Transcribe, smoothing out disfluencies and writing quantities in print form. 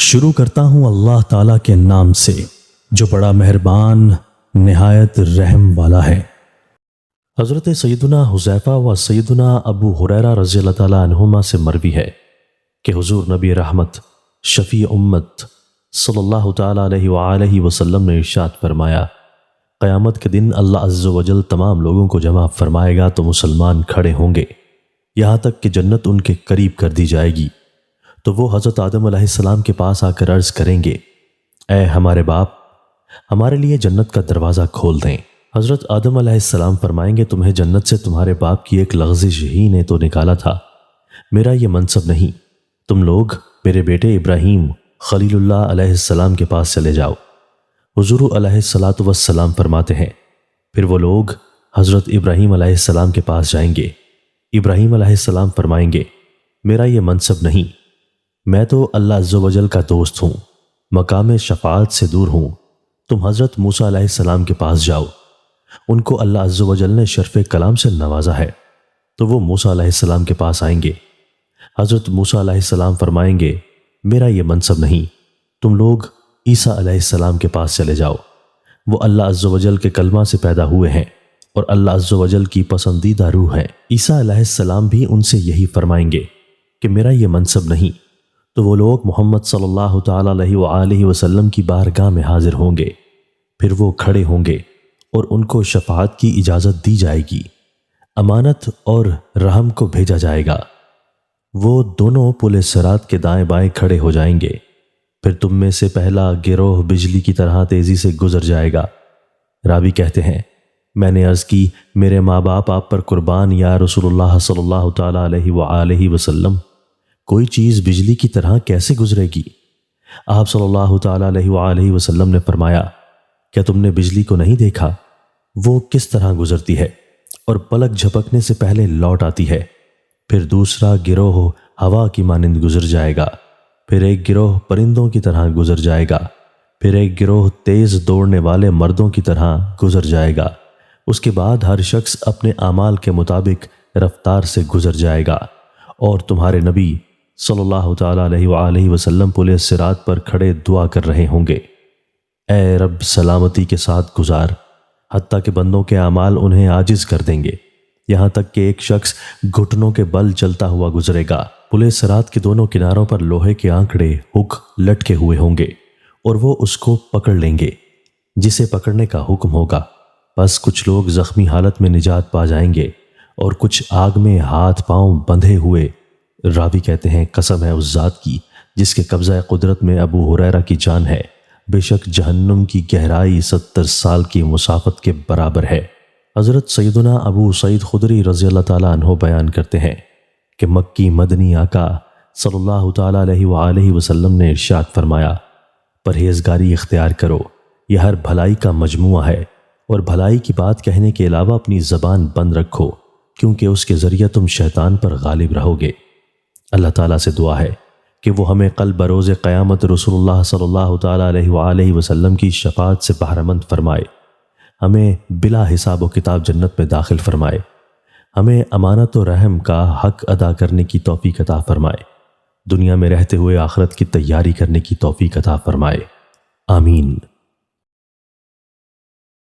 شروع کرتا ہوں اللہ تعالیٰ کے نام سے جو بڑا مہربان نہایت رحم والا ہے۔ حضرت سیدنا حذیفہ و سیدنا ابو ہریرہ رضی اللہ تعالیٰ عنہما سے مروی ہے کہ حضور نبی رحمت شفیع امت صلی اللہ تعالیٰ علیہ وآلہ وسلم نے ارشاد فرمایا، قیامت کے دن اللہ عز و جل تمام لوگوں کو جمع فرمائے گا تو مسلمان کھڑے ہوں گے یہاں تک کہ جنت ان کے قریب کر دی جائے گی، تو وہ حضرت آدم علیہ السلام کے پاس آ کر عرض کریں گے، اے ہمارے باپ، ہمارے لیے جنت کا دروازہ کھول دیں۔ حضرت آدم علیہ السلام فرمائیں گے، تمہیں جنت سے تمہارے باپ کی ایک لغزش ہی نے تو نکالا تھا، میرا یہ منصب نہیں، تم لوگ میرے بیٹے ابراہیم خلیل اللہ علیہ السلام کے پاس چلے جاؤ۔ حضور علیہ الصلاۃ والسلام فرماتے ہیں، پھر وہ لوگ حضرت ابراہیم علیہ السلام کے پاس جائیں گے۔ ابراہیم علیہ السلام فرمائیں گے، میرا یہ منصب نہیں، میں تو اللہ عز و جل کا دوست ہوں، مقام شفاعت سے دور ہوں، تم حضرت موسیٰ علیہ السلام کے پاس جاؤ، ان کو اللہ عز و جل نے شرف کلام سے نوازا ہے، تو وہ موسیٰ علیہ السلام کے پاس آئیں گے۔ حضرت موسیٰ علیہ السلام فرمائیں گے، میرا یہ منصب نہیں، تم لوگ عیسیٰ علیہ السلام کے پاس چلے جاؤ، وہ اللہ عز و جل کے کلمہ سے پیدا ہوئے ہیں اور اللہ عز و جل کی پسندیدہ روح ہے۔ عیسیٰ علیہ السلام بھی ان سے یہی فرمائیں گے کہ میرا یہ منصب نہیں، تو وہ لوگ محمد صلی اللہ تعالیٰ علیہ وآلہ وسلم کی بارگاہ میں حاضر ہوں گے، پھر وہ کھڑے ہوں گے اور ان کو شفاعت کی اجازت دی جائے گی، امانت اور رحم کو بھیجا جائے گا، وہ دونوں پل صراط کے دائیں بائیں کھڑے ہو جائیں گے، پھر تم میں سے پہلا گروہ بجلی کی طرح تیزی سے گزر جائے گا۔ راوی کہتے ہیں، میں نے عرض کی، میرے ماں باپ آپ پر قربان یا رسول اللہ صلی اللہ تعالیٰ علیہ وآلہ وسلم، کوئی چیز بجلی کی طرح کیسے گزرے گی؟ آپ صلی اللہ تعالیٰ علیہ وآلہ وسلم نے فرمایا، کیا تم نے بجلی کو نہیں دیکھا؟ وہ کس طرح گزرتی ہے اور پلک جھپکنے سے پہلے لوٹ آتی ہے۔ پھر دوسرا گروہ ہوا کی مانند گزر جائے گا، پھر ایک گروہ پرندوں کی طرح گزر جائے گا، پھر ایک گروہ تیز دوڑنے والے مردوں کی طرح گزر جائے گا، اس کے بعد ہر شخص اپنے اعمال کے مطابق رفتار سے گزر جائے گا، اور تمہارے نبی صلی اللہ تعالیٰ علیہ وآلہ وسلم پل صراط پر کھڑے دعا کر رہے ہوں گے، اے رب سلامتی کے ساتھ گزار، حتیٰ کہ بندوں کے اعمال انہیں عاجز کر دیں گے، یہاں تک کہ ایک شخص گھٹنوں کے بل چلتا ہوا گزرے گا۔ پل صراط کے دونوں کناروں پر لوہے کے آنکڑے ہک لٹکے ہوئے ہوں گے اور وہ اس کو پکڑ لیں گے جسے پکڑنے کا حکم ہوگا، بس کچھ لوگ زخمی حالت میں نجات پا جائیں گے اور کچھ آگ میں ہاتھ پاؤں بندھے ہوئے۔ راوی کہتے ہیں، قسم ہے اس ذات کی جس کے قبضہ قدرت میں ابو ہریرہ کی جان ہے، بے شک جہنم کی گہرائی 70 سال کی مسافت کے برابر ہے۔ حضرت سیدنا ابو سعید خدری رضی اللہ تعالیٰ عنہ بیان کرتے ہیں کہ مکی مدنی آقا صلی اللہ تعالیٰ علیہ وآلہ وسلم نے ارشاد فرمایا، پرہیزگاری اختیار کرو، یہ ہر بھلائی کا مجموعہ ہے، اور بھلائی کی بات کہنے کے علاوہ اپنی زبان بند رکھو، کیونکہ اس کے ذریعہ تم شیطان پر غالب رہو گے۔ اللہ تعالیٰ سے دعا ہے کہ وہ ہمیں کل بروز قیامت رسول اللہ صلی اللہ تعالیٰ علیہ وآلہ وسلم کی شفاعت سے بہرمند فرمائے، ہمیں بلا حساب و کتاب جنت میں داخل فرمائے، ہمیں امانت و رحم کا حق ادا کرنے کی توفیق عطا فرمائے، دنیا میں رہتے ہوئے آخرت کی تیاری کرنے کی توفیق عطا فرمائے، آمین۔